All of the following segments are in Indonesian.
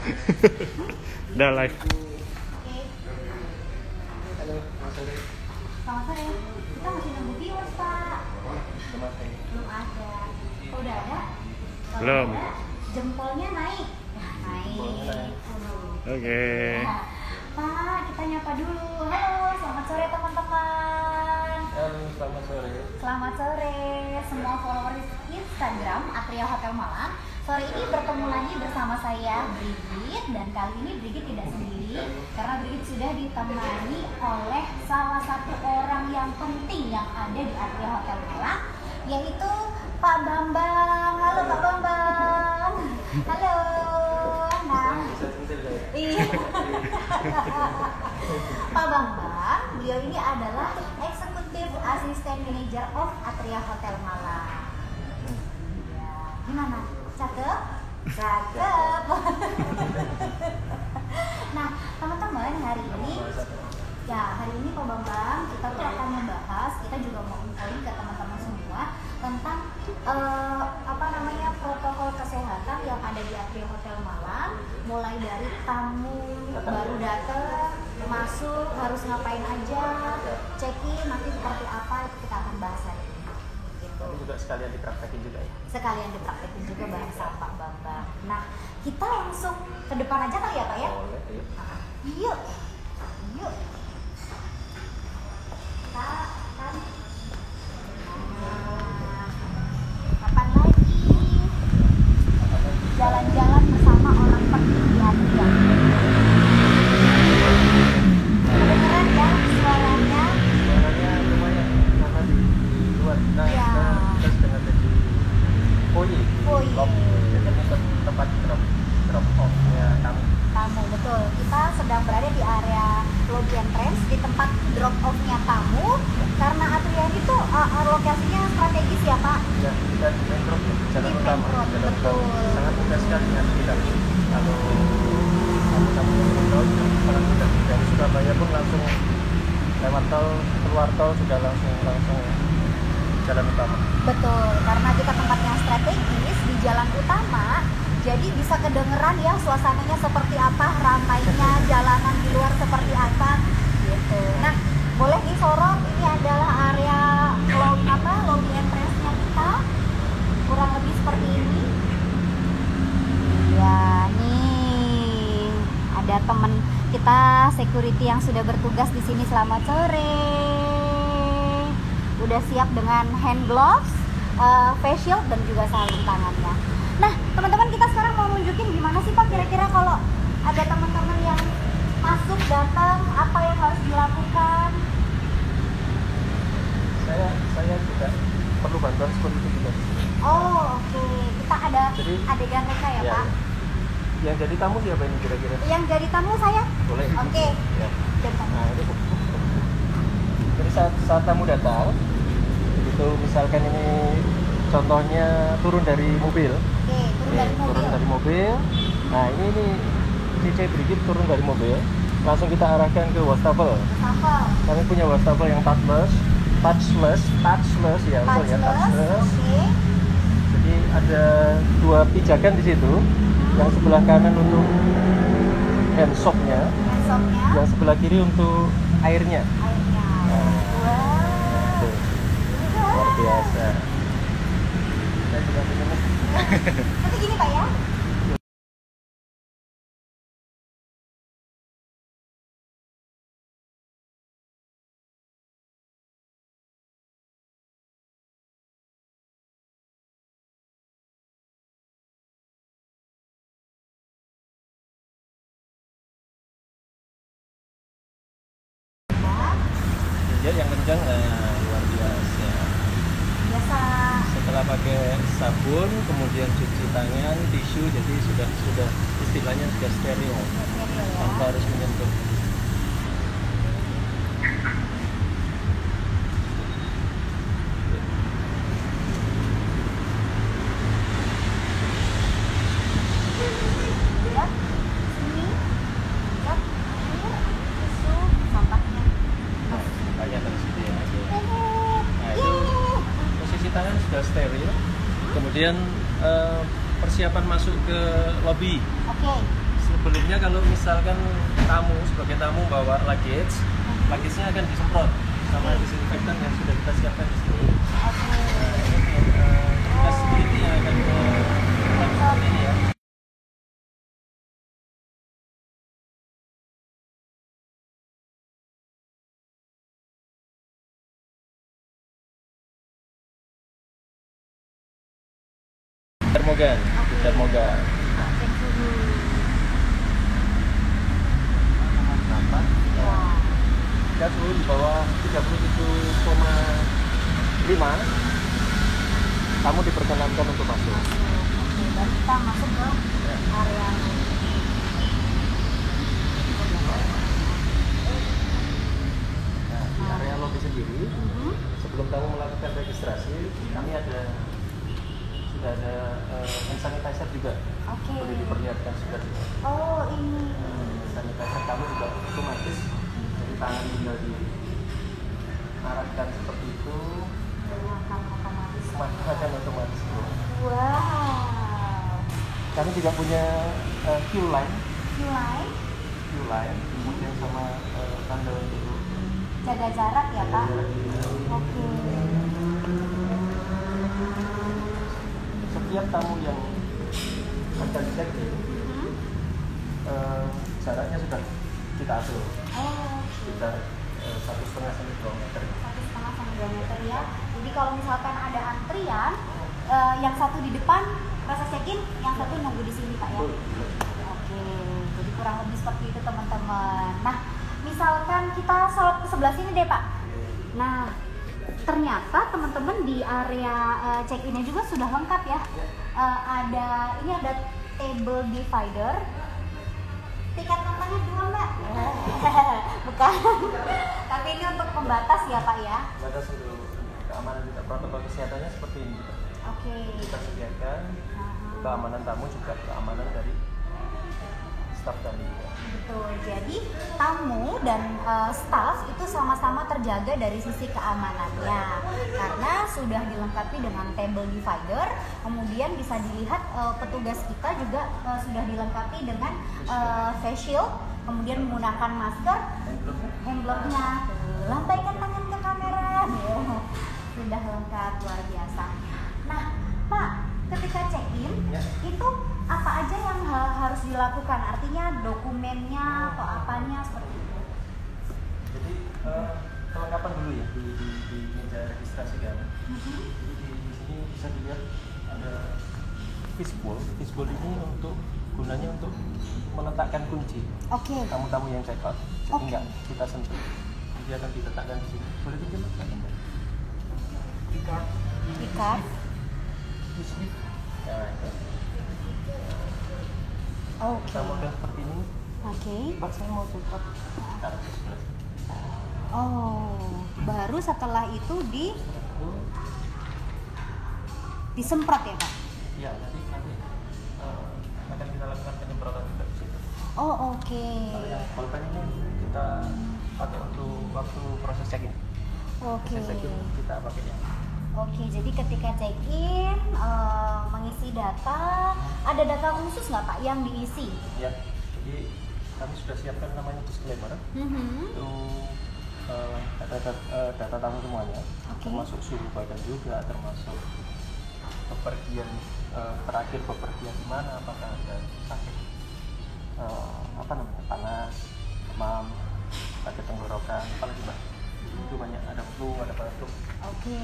Udah live. Oke. Halo, Mas Sore. Selamat sore. Kita masih nunggu viewers, Pak. Belum ada. Oh, udah ada? Kalau Belum. ada, jempolnya naik. Naik. Oke. Nah, Pak, kita nyapa dulu. Halo, selamat sore teman-teman. Halo, selamat sore. Selamat sore semua followers Instagram Atria Hotel Malang. Sore ini bertemu lagi bersama saya Brigit, dan kali ini Brigit tidak sendiri karena Brigit sudah ditemani oleh salah satu orang yang penting yang ada di Atria Hotel Malang, yaitu Pak Bambang. Halo Pak Bambang. Halo. Nah, iya. Pak Bambang, beliau ini adalah Executive Assistant Manager of Atria Hotel Malang. Ya, gimana? Cakep? Cakep. Nah, teman-teman, hari ini Pak Bambang kita tuh akan membahas, kita juga mau infoin ke teman-teman semua tentang protokol kesehatan yang ada di Atria Hotel Malang, mulai dari tamu baru datang masuk harus ngapain aja, check-in nanti seperti apa, itu kita akan bahas hari ini. Gitu. Ini juga sekalian dipraktekin juga ya. Sekalian dipraktekin juga bareng sama Pak Bambang. Nah, kita langsung ke depan aja kali ya Pak ya? Boleh, yuk. Yuk. Yuk. Kita akan kapan lagi jalan-jalan bersama orang penting di Atria. Kedengeran ya suaranya? Suaranya lumayan karena di luar. Nah, Ya. kita sedang ada di foyer. Foyer. Jadi ini tempat drop off-nya tamu. Tamu, betul. Kita sedang berada di area lobby entrance, di tempat drop off-nya tamu. Karena Atria itu lokasinya strategis ya Pak. Ya, kita di main road, jalan Di main utama. road, Jalan betul. utama. Sangat mudah sekali nanti kita. Kalau tamu sangat mudah. Dari Surabaya pun langsung lewat tol, keluar tol sudah langsung jalan utama. Betul, karena kita tempatnya strategis di jalan utama, jadi bisa kedengeran ya suasananya seperti apa, rantainya, jalanan di luar seperti apa, gitu. Nah, boleh disorot, ini adalah area lobby entrance-nya kita, kurang lebih seperti ini. Ya, nih ada teman kita security yang sudah bertugas di sini. Selamat sore. Udah siap dengan hand gloves, face shield, dan juga sarung tangannya. Nah, teman-teman, kita sekarang mau nunjukin gimana sih Pak kira-kira kalau ada teman-teman yang masuk datang, apa yang harus dilakukan? Saya juga perlu bantuan security juga. Oh, oke. Kita ada Jadi, adegan reka ya, Pak? Yang jadi tamu siapa ini kira-kira? Yang jadi tamu saya? Boleh. Oke. Ya. Datang. Nah, itu. Jadi saat tamu datang, itu misalkan ini contohnya turun dari mobil. Oke, turun dari mobil. Turun dari mobil. Nah, ini CC Brigit turun dari mobil. Langsung kita arahkan ke wastafel. Wastafel. Kami punya wastafel yang touchless ya, betul ya, touchless. Oke. Jadi ada dua pijakan di situ. Yang sebelah kanan untuk hand soap-nya, Handsoapnya. yang sebelah kiri untuk airnya. Airnya. Wow. Tuh, luar biasa. Saya juga pengen. Nanti gini Pak ya. Ya, yang kencang, luar biasa. Biasa. Setelah pakai sabun, kemudian cuci tangan, tisu, jadi sudah istilahnya sudah steril, tanpa harus menyentuh. Ya. Sini. Ya. Tisu sampahnya. Kayak terus gitu ya. Hehe. Nah, itu posisi tangan sudah steril. Kemudian persiapan masuk ke lobby. Oke. Sebelumnya kalau misalkan tamu sebagai tamu bawa luggage-nya akan disemprot sama disinfektan yang sudah kita siapkan di sini. Nah, ini tugas security yang akan seperti ini ya. Termogan, termogan. Cek suhu. Jika suhu di bawah 37,5, kamu diperkenankan untuk masuk. Oke, dan kita masuk ke area Nah, di area lobby sendiri, sebelum kamu melakukan registrasi, kami sudah ada hand sanitizer juga. Oke. Boleh diperlihatkan sudah. Oh, ini. Sanitizer kamu juga otomatis dari tangan tinggal diarahkan seperti itu. Akan otomatis. Akan otomatis. Wow. Kami juga punya queue line, Mulai kemudian sama tanda untuk jaga jarak ya, Pak. Oke. Setiap tamu yang akan check-in, jaraknya sudah kita atur Oh, sekitar 1,5 sampai 2 meter. 1,5 sampai 2 meter ya. Jadi kalau misalkan ada antrian, yang satu di depan proses check-in, yang satu nunggu di sini, Pak ya. Oke, jadi kurang lebih seperti itu teman-teman. Nah, misalkan kita sholat ke sebelah sini deh, Pak. Nah, ternyata teman-teman di area check-innya juga sudah lengkap ya. Ini ada table divider. Tiket nontonnya 2, Mbak? Bukan. Tapi ini untuk pembatas ya, Pak ya. Batas untuk keamanan juga, protokol kesehatannya seperti ini juga. Oke. Kita sediakan keamanan tamu juga keamanan dari staf kami juga. Betul. Jadi tamu dan staf itu sama-sama terjaga dari sisi keamanannya karena sudah dilengkapi dengan table divider. Kemudian bisa dilihat petugas kita juga sudah dilengkapi dengan face shield, kemudian menggunakan masker, handglove-nya. Lambaikan tangan ke kamera. Sudah lengkap, luar biasa. Nah, Pak, ketika check-in itu apa aja yang harus dilakukan? Artinya dokumennya atau apanya seperti itu? Jadi kelengkapan dulu ya di meja registrasi kami. Jadi di sini bisa dilihat ada fishbowl. Fishbowl ini gunanya untuk meletakkan kunci. Oke. Tamu-tamu yang check out, jadi nggak kita sentuh. Dia akan diletakkan di sini. Boleh pinjam Mas? Ikat. Di sini. Nah, itu. Oke. Kita model seperti ini. Oke. Mbak, saya mau cepat. Taruh di sebelah sini. Oh, baru setelah itu disemprot ya, Pak? Iya, nanti akan kita lakukan penyemprotan juga di situ. Oh, oke. Kalau yang pulpen ini kita pakai waktu proses check-in. Oke. Proses check-in kita pakainya. Oke, jadi ketika check-in mengisi data, ada data khusus nggak, Pak, yang diisi? Ya, jadi kami sudah siapkan namanya disclaimer. Itu data tamu semuanya, termasuk suhu badan juga, termasuk bepergian terakhir bepergian di mana, apakah ada sakit panas, demam, sakit tenggorokan, apalagi Mbak. Itu banyak, ada flu, ada batuk. Oke,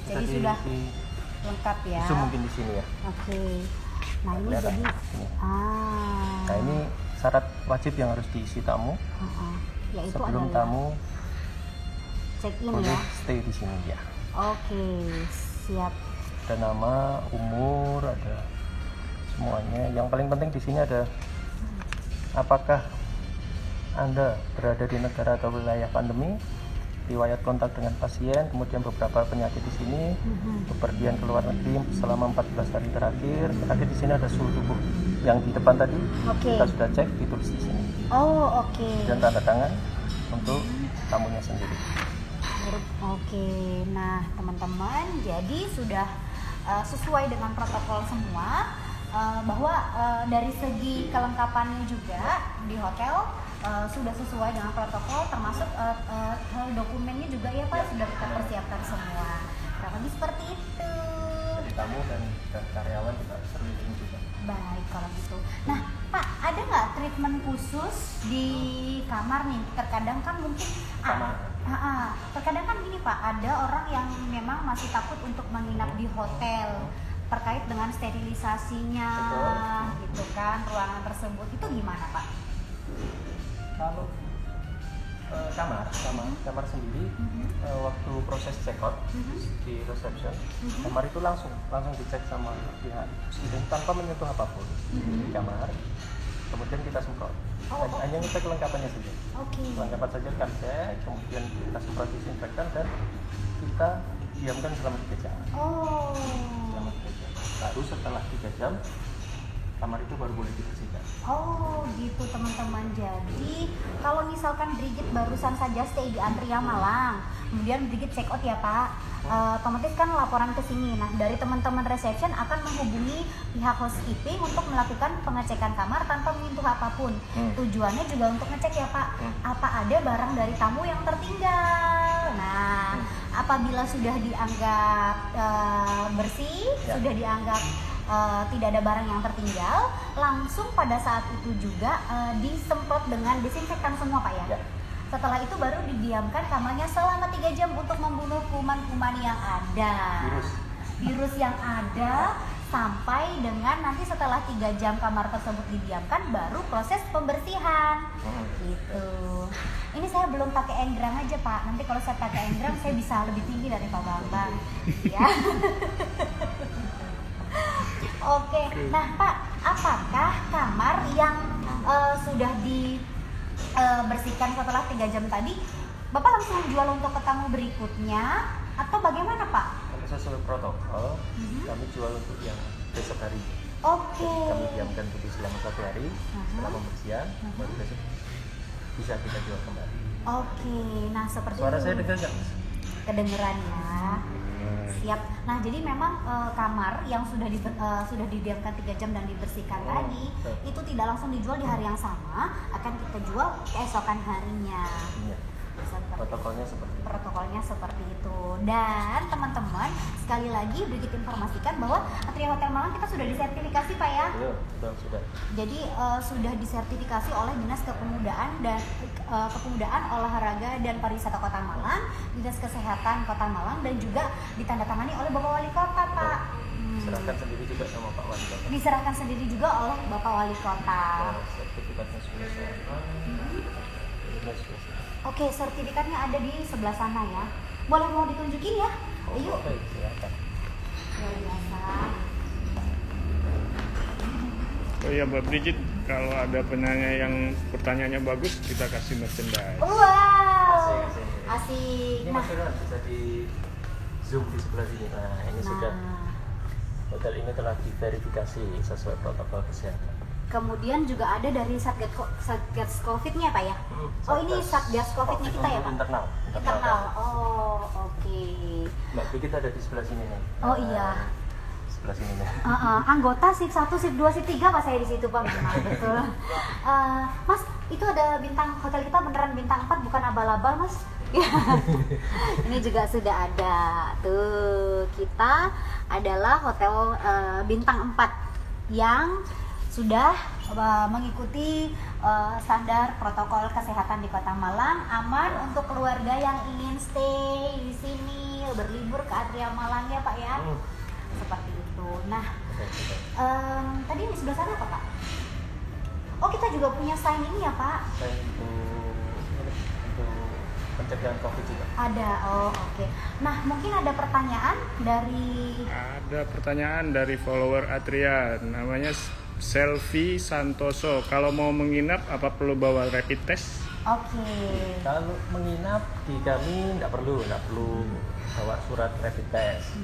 jadi sudah lengkap ya. Itu mungkin di sini ya. Oke. Nah, ini Kelihatan. jadi Nah, ini syarat wajib yang harus diisi tamu. Yaitu sebelum adalah tamu check-in boleh ya. stay di sini ya. Oke, siap. Ada nama, umur, ada semuanya. Yang paling penting di sini ada apakah Anda berada di negara atau wilayah pandemi, riwayat kontak dengan pasien, kemudian beberapa penyakit di sini, bepergian ke luar negeri selama 14 hari terakhir. Terakhir di sini ada suhu tubuh yang di depan tadi. Kita sudah cek, ditulis di sini. Oh, oke. Dan tanda tangan untuk tamunya sendiri. Oke. Nah, teman-teman, jadi sudah sesuai dengan protokol semua. bahwa dari segi kelengkapannya juga di hotel sudah sesuai dengan protokol, termasuk hal dokumennya juga ya Pak sudah kita persiapkan semua. Kurang lebih seperti itu. Jadi tamu dan karyawan juga terlindungi juga. Baik kalau gitu. Nah Pak, ada nggak treatment khusus di kamar nih? Terkadang kan mungkin terkadang kan gini Pak, ada orang yang memang masih takut untuk menginap di hotel terkait dengan sterilisasinya. Betul. Gitu kan, ruangan tersebut itu gimana Pak? Kalau kamar sendiri waktu proses check out di reception, kamar itu langsung dicek sama pihak student tanpa menyentuh apapun di kamar. Kemudian kita semprot. Hanya ngecek kelengkapannya saja. Kelengkapan saja kan cek, kemudian kita semprot disinfektan dan kita diamkan selama 3 jam. Selama 3 jam. Baru setelah 3 jam kamar itu baru boleh dibersihkan. Oh gitu teman-teman. Jadi kalau misalkan Brigit barusan saja stay di Atria Malang, kemudian Brigit check out ya Pak, otomatis kan laporan ke sini. Nah dari teman-teman reception akan menghubungi pihak housekeeping untuk melakukan pengecekan kamar tanpa menyentuh apapun. Tujuannya juga untuk ngecek ya Pak, apa ada barang dari tamu yang tertinggal. Nah apabila sudah dianggap bersih, sudah dianggap tidak ada barang yang tertinggal, langsung pada saat itu juga disemprot dengan disinfektan semua Pak ya? Setelah itu baru didiamkan kamarnya selama 3 jam untuk membunuh kuman-kuman yang ada, virus yang ada, sampai dengan nanti setelah 3 jam kamar tersebut didiamkan baru proses pembersihan. Gitu. Ini saya belum pakai enggrang aja Pak, nanti kalau saya pakai enggrang saya bisa lebih tinggi dari Pak Bambang ya. Oke, nah Pak, apakah kamar yang sudah dibersihkan setelah 3 jam tadi, Bapak langsung jual untuk ke tamu berikutnya atau bagaimana Pak? Kalau sesuai protokol, kami jual untuk yang besok hari. Oke. Jadi kami diamkan dulu selama 1 hari, setelah pembersihan, baru besok bisa kita jual kembali. Oke, nah seperti Suara itu. saya dengar nggak? Kedengeran ya. Siap. Nah jadi memang kamar yang sudah didiamkan 3 jam dan dibersihkan tadi itu tidak langsung dijual di hari yang sama, akan kita jual keesokan harinya. Protokolnya seperti itu. Dan teman-teman sekali lagi Brigit informasikan bahwa Atria Hotel Malang kita sudah disertifikasi Pak ya. Sudah. Jadi sudah disertifikasi oleh Dinas Kepemudaan Olahraga dan Pariwisata Kota Malang, Dinas Kesehatan Kota Malang, dan juga ditandatangani oleh Bapak Wali Kota Pak. Diserahkan sendiri juga sama Pak Wali Kota. Diserahkan sendiri juga oleh Bapak Wali Kota. Sertifikatnya sudah Oke, sertifikatnya ada di sebelah sana ya. Boleh mau ditunjukin ya? Ayo. Oke, silakan. Luar biasa. Oh iya Mbak Brigit, kalau ada penanya yang pertanyaannya bagus, kita kasih merchandise. Wow. Asik. Ini masalah bisa di zoom di sebelah sini. Nah, ini sudah hotel ini telah diverifikasi sesuai protokol kesehatan. Kemudian juga ada dari Satgas Covid-nya Pak ya? Ini Satgas Covid-nya kita ya Pak? Internal. Oh, oke. Mbak Brigit ada di sebelah sini nih. Oh iya. Sebelah sini nih. Anggota SIP 1, SIP 2, SIP 3 Pak saya di situ Pak. Memang betul. Mas, itu ada bintang hotel kita beneran bintang 4 bukan abal-abal Mas. Ini juga sudah ada. Tuh, kita adalah hotel bintang 4 yang sudah mengikuti standar protokol kesehatan di Kota Malang, aman untuk keluarga yang ingin stay di sini, berlibur ke Atria Malang ya Pak ya. Seperti itu. Nah, tadi di sebelah sana apa Pak? Oh, kita juga punya sign ini ya Pak? Sign untuk pencegahan COVID juga. Ada. Oh, oke. Nah, mungkin ada pertanyaan dari follower Atria, namanya Selvi Santoso. Kalau mau menginap apa perlu bawa rapid test? Oke. Kalau menginap di kami nggak perlu bawa surat rapid test.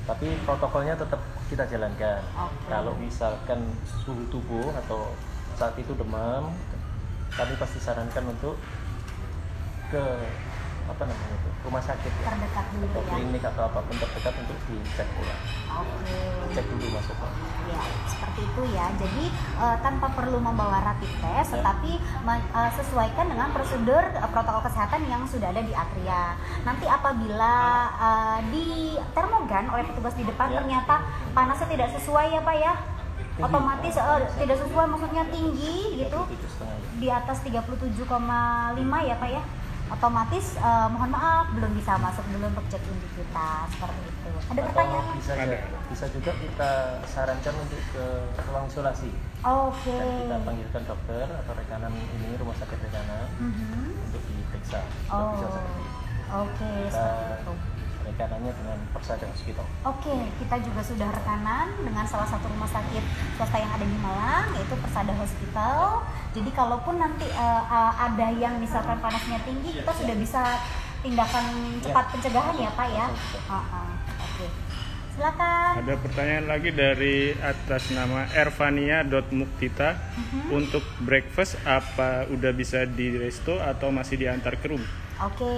Tapi protokolnya tetap kita jalankan. Kalau misalkan suhu tubuh atau saat itu demam, kami pasti sarankan untuk ke apa namanya itu, rumah sakit ya, Terdekat dulu atau ya. klinik atau apapun terdekat untuk dicek ulang. Oke. Cek dulu maksudnya. Ya, seperti itu ya. Jadi tanpa perlu membawa rapid test, tetapi sesuaikan dengan prosedur protokol kesehatan yang sudah ada di Atria. Nanti apabila di termogan oleh petugas di depan ternyata panasnya tidak sesuai ya Pak ya, otomatis tidak sesuai, maksudnya tinggi gitu, 37,5. di atas 37,5 ya Pak ya, otomatis mohon maaf belum bisa masuk dulu untuk check in di kita, seperti itu. Ada pertanyaan? Atau bisa juga kita sarankan untuk ke ruang isolasi. Oke. Dan kita panggilkan dokter atau rekanan ini, rumah sakit rekanan untuk diperiksa. Oh, Bisa seperti itu. oke, Kita seperti itu. rekanannya dengan Persada Hospital. Oke, kita juga sudah rekanan dengan salah satu rumah sakit swasta yang ada di Malang, yaitu Persada Hospital. Jadi kalaupun nanti ada yang misalkan panasnya tinggi, kita sudah bisa tindakan cepat pencegahan ya Pak ya. Oke, silakan. Ada pertanyaan lagi dari atas nama ervania.muktita. Untuk breakfast apa udah bisa di resto atau masih diantar ke room? Oke,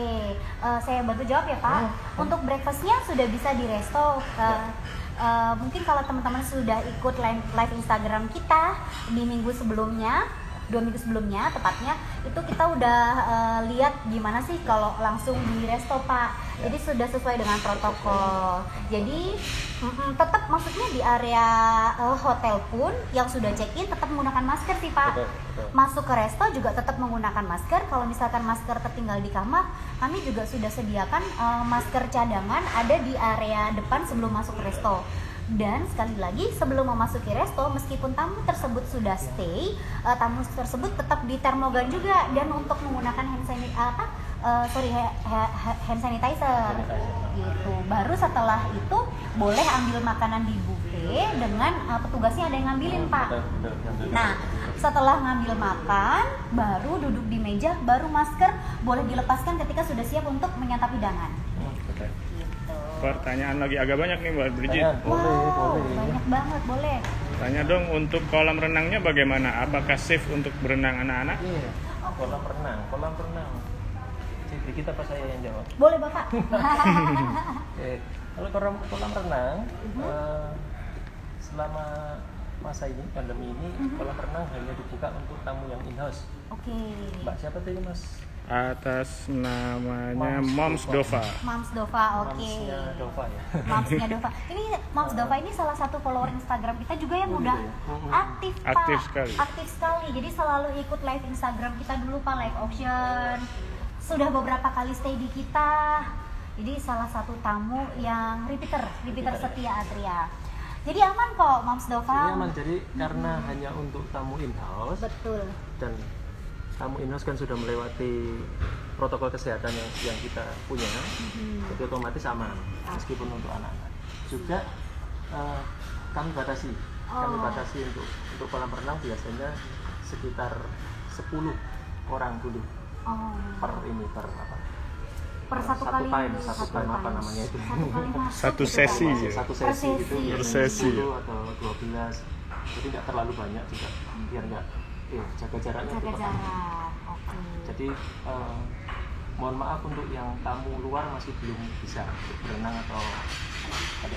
saya bantu jawab ya Pak. Untuk breakfastnya sudah bisa di resto. Mungkin kalau teman-teman sudah ikut live Instagram kita di minggu sebelumnya, 2 minggu sebelumnya tepatnya, itu kita udah lihat gimana sih kalau langsung di resto Pak. Jadi sudah sesuai dengan protokol. Jadi tetap maksudnya di area hotel pun yang sudah check-in tetap menggunakan masker sih Pak. Betul. Masuk ke resto juga tetap menggunakan masker. Kalau misalkan masker tertinggal di kamar, kami juga sudah sediakan masker cadangan ada di area depan sebelum masuk ke resto. Dan sekali lagi sebelum memasuki resto, meskipun tamu tersebut sudah stay, tamu tersebut tetap di termogan juga, dan untuk menggunakan hand sanitizer gitu. Baru setelah itu boleh ambil makanan di buffet dengan petugasnya ada yang ngambilin Pak. Nah, setelah ngambil makan, baru duduk di meja, baru masker boleh dilepaskan ketika sudah siap untuk menyantap hidangan. Gitu. Pertanyaan lagi agak banyak nih Mbak Brigit. Boleh. Banyak banget, boleh. Tanya dong, untuk kolam renangnya bagaimana? Apakah safe untuk berenang anak-anak? Iya. Kolam renang. Jadi kita apa saya yang jawab? Boleh Bapak. Kalau kolam renang, selama masa ini, pandemi ini, kolam renang hanya dibuka untuk tamu yang in-house. Oke. Mbak siapa tadi Mas? Atas namanya Moms Dova. Moms Dova, oke. Mamsnya Dova ya. Momsnya Dova. Ini Moms Dova ini salah satu follower Instagram kita juga yang udah aktif Pak. Aktif sekali. Aktif sekali. Jadi selalu ikut live Instagram kita dulu Pak, live auction. Sudah beberapa kali stay di kita. Jadi salah satu tamu yang repeater setia Atria. Jadi aman kok Moms Dova. Ini aman, jadi karena hanya untuk tamu in-house. Betul. Dan tamu in-house kan sudah melewati protokol kesehatan yang kita punya, jadi otomatis aman meskipun untuk anak-anak. Juga kami batasi untuk kolam renang biasanya sekitar 10 orang dulu per satu kali apa namanya itu, Satu sesi ya. satu sesi gitu, Per sesi. 10 atau 12, jadi nggak terlalu banyak juga, biar nggak jaga jaraknya. Jaga jarak. Oke. Jadi mohon maaf untuk yang tamu luar masih belum bisa berenang atau ada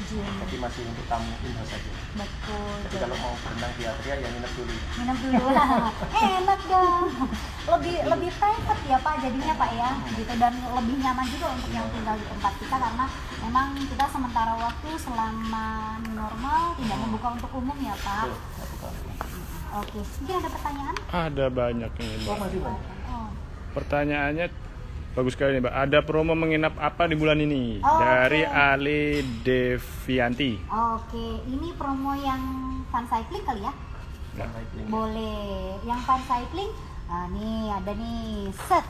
izin. Jadi masih untuk tamu in-house saja. Betul. Jadi kalau mau berenang di Atria ya nginep dulu. Enak dong. Lebih private ya Pak jadinya Pak ya, gitu, dan lebih nyaman juga untuk yang tinggal di tempat kita karena memang kita sementara waktu selama normal tidak membuka untuk umum ya Pak. Oke, mungkin ada pertanyaan? Ada banyak nih Mbak. Masih banyak. Pertanyaannya bagus sekali nih Mbak. Ada promo menginap apa di bulan ini? Oh, Dari oke. Ali Devianti. Oke, ini promo yang fun cycling kali ya? Boleh. Yang fun cycling, nah nih ada nih set.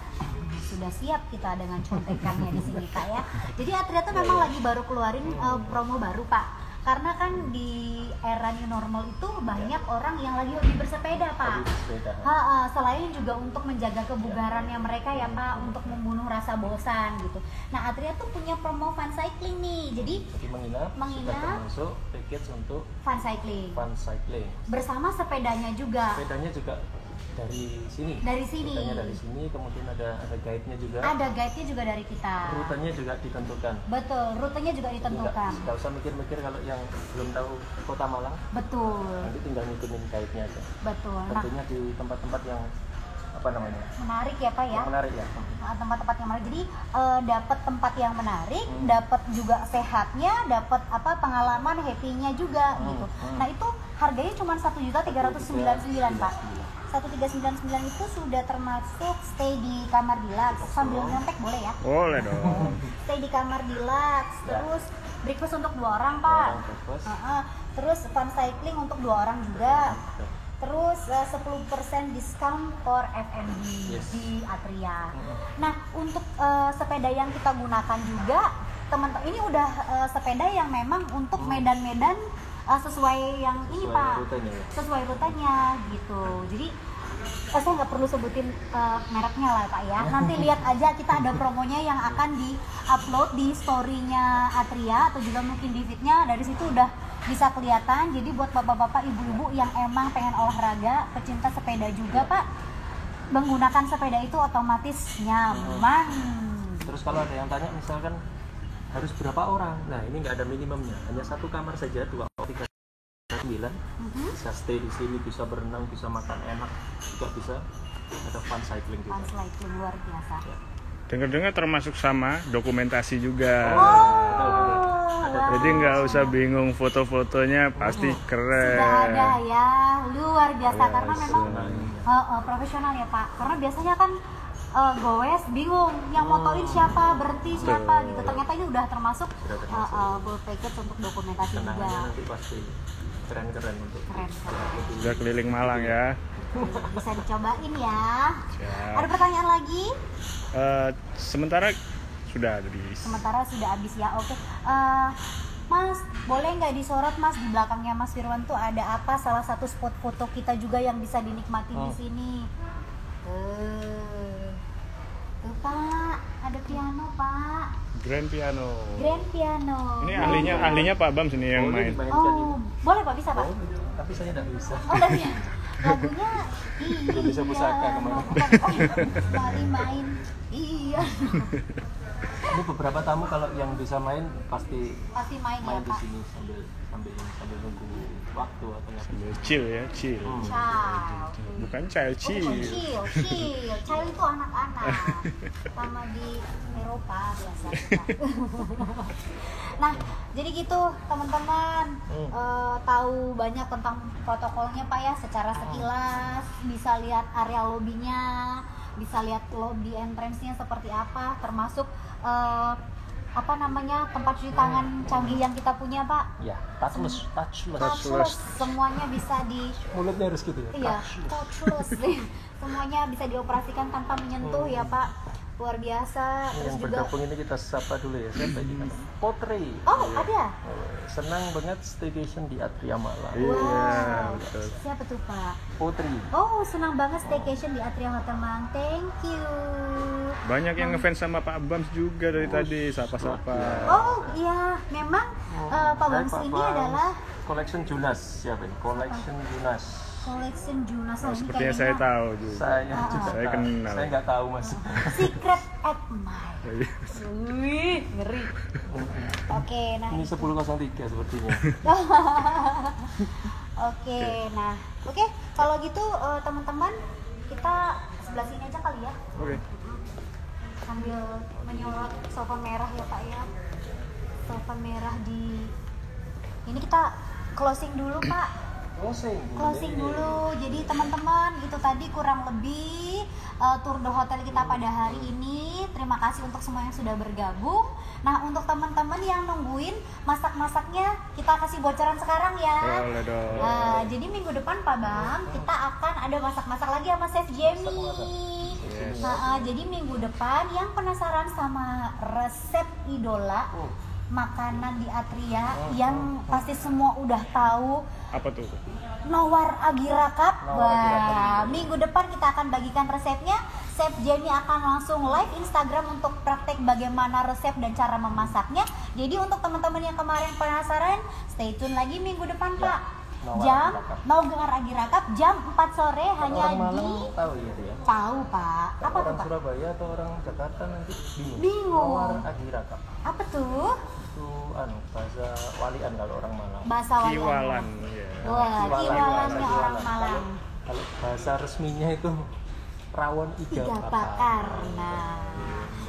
Sudah siap kita dengan contekannya di sini Pak ya. Jadi Atria tuh memang lagi baru keluarin promo baru Pak. Karena kan di era new normal itu banyak orang yang lagi hobi bersepeda Pak. Selain juga untuk menjaga kebugarannya mereka ya Pak, untuk membunuh rasa bosan gitu. Nah Atria tuh punya promo fun cycling nih. Jadi menginap sudah termasuk package untuk fun cycling bersama sepedanya juga. Sepedanya juga dari sini. Dari sini. Rutenya dari sini, kemudian ada guide-nya juga. Ada guide-nya juga dari kita. Rutenya juga ditentukan. Betul, rutenya juga ditentukan. Nggak usah mikir-mikir kalau yang belum tahu Kota Malang. Betul. Nanti tinggal ngikutin guide-nya aja. Betul. Nah, Tentunya di tempat-tempat yang apa namanya? menarik ya Pak ya. Yang menarik ya. Tempat-tempat yang menarik. Jadi dapat tempat yang menarik, dapat juga sehatnya, dapat apa pengalaman happy-nya juga gitu. Nah, itu harganya cuma 1.399.000 Pak. 1.399 itu sudah termasuk stay di kamar deluxe. Sambil nyontek boleh ya? Boleh dong. Stay di kamar deluxe, terus breakfast untuk 2 orang Pak. Terus fun cycling untuk 2 orang juga. Terus 10% diskon for F&B di Atria. Nah, untuk sepeda yang kita gunakan juga, teman-teman ini udah sepeda yang memang untuk medan-medan sesuai yang ini Pak, sesuai rutenya gitu. Jadi saya nggak perlu sebutin mereknya lah Pak ya. Nanti lihat aja, kita ada promonya yang akan di-upload di story-nya Atria atau juga mungkin di feed-nya. Dari situ udah bisa kelihatan. Jadi buat bapak-bapak, ibu-ibu yang emang pengen olahraga, pecinta sepeda juga Pak, menggunakan sepeda itu otomatis nyaman. Terus kalau ada yang tanya misalkan harus berapa orang? Nah, ini nggak ada minimumnya, hanya 1 kamar saja, 2 atau 3 9. Bisa stay di sini, bisa berenang, bisa makan enak, juga bisa ada fun cycling juga. Fun cycling luar biasa. Ya. Dengar-dengar termasuk sama dokumentasi juga. Jadi nggak usah bingung, foto-fotonya pasti keren. Sudah ada ya, luar biasa karena memang profesional ya Pak. Karena biasanya kan goes bingung yang motoin siapa, berhenti siapa gitu. Ternyata ini udah termasuk full package untuk dokumentasi juga. Nanti pasti keren-keren untuk Keren. Sudah keliling Malang ya. Bisa dicobain ya. Siap. Ada pertanyaan lagi? Sementara sudah habis. Sementara sudah habis ya. Oke. Mas, boleh nggak disorot Mas, di belakangnya Mas Firwan tuh ada apa? Salah satu spot foto kita juga yang bisa dinikmati di sini. Tuh Pak, ada piano Pak. Grand piano. Grand piano. Ini ahlinya Pak Bam sini yang main. Oh, boleh Pak, bisa Pak? Tapi saya nggak bisa. Oh, udah bisa. Lagunya Belum bisa pusaka kemarin. Mari main. Iya. Ini beberapa tamu kalau yang bisa main pasti main ya di Pak. sini sambil nunggu waktu atau nggak. Sambil chill ya, chill. Child. Bukan child, chill. Chill. Child itu anak-anak. Sama di Eropa biasa. Nah, jadi gitu teman-teman, tahu banyak tentang protokolnya Pak ya, secara sekilas bisa lihat area lobbynya, bisa lihat lobby entrance-nya seperti apa, termasuk tempat cuci tangan canggih yang kita punya Pak. Ya, touchless. Semuanya bisa di Mulutnya harus gitu ya. iya, touchless. Semuanya bisa dioperasikan tanpa menyentuh ya Pak. Luar biasa. Terus Yang juga bergabung ini kita sapa dulu ya. Siapa ini? Potri. oh, ada. Senang banget staycation di Atria Malang. Wow. betul. Siapa tuh Pak? Potri. Oh, senang banget staycation di Atria Hotel Malang. Thank you. Banyak yang ngefans sama Pak Bams juga dari tadi, sapa-sapa. Oh, iya, memang Pak Bams ini adalah Collection Junas. Siapa ini? Collection Junas. Collection Junas. Oh, ini Sepertinya kayaknya saya tahu juga. Saya juga Saya tahu. kenal. Saya nggak tahu Mas. Secret Admirer. Wih, ngeri. Oke, nah Ini 1003 sepertinya. Oke, kalau gitu teman-teman kita sebelah sini aja kali ya. Oke. Sambil menyorot sofa merah ya Pak ya. Sofa merah di ini kita closing dulu Pak. Closing dulu. Jadi teman-teman, itu tadi kurang lebih tour de hotel kita pada hari ini. Terima kasih untuk semua yang sudah bergabung. Nah, untuk teman-teman yang nungguin masak-masaknya, kita kasih bocoran sekarang ya. Boleh dong. Jadi minggu depan Pak Bam, kita akan ada masak-masak lagi sama Chef Jamie. Yes. Jadi minggu depan yang penasaran sama resep idola makanan di Atria yang pasti semua udah tahu, Apa tuh? Nowar Agira Cup. Wah, minggu depan kita akan bagikan resepnya. Chef Jenny akan langsung live Instagram untuk praktek bagaimana resep dan cara memasaknya. Jadi untuk teman-teman yang kemarin penasaran, stay tune lagi minggu depan Pak. jam Naugar Agirakap jam 4 sore hanya orang Malang di tahu ya dia. tahu Pak. Kalau Apa tuh orang Pak? Surabaya atau orang Jakarta nanti Bingung. Nawar Agirakap Apa tuh? itu bahasa walian kalau orang Malang. Bahasa Walian. Kiwalan ya. Wah, kiwalannya Kiwalan. orang Malang. Kalau bahasa resminya itu rawon iga Iga bakar. bakar. Nah,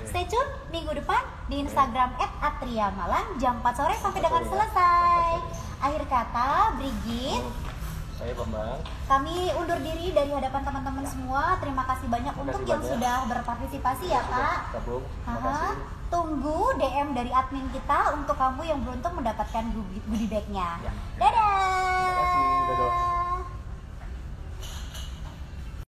stay tune minggu depan di Instagram @atriamalang jam 4 sore sampai dengan selesai. Akhir kata, Brigit, Saya Bambang. kami undur diri dari hadapan teman-teman semua. Terima kasih banyak Terima untuk kasih yang banyak. sudah berpartisipasi ya Pak. Gabung. Terima Haha. kasih. Tunggu DM dari admin kita untuk kamu yang beruntung mendapatkan goodie bag-nya. Ya. Dadah. Terima kasih. Dadah.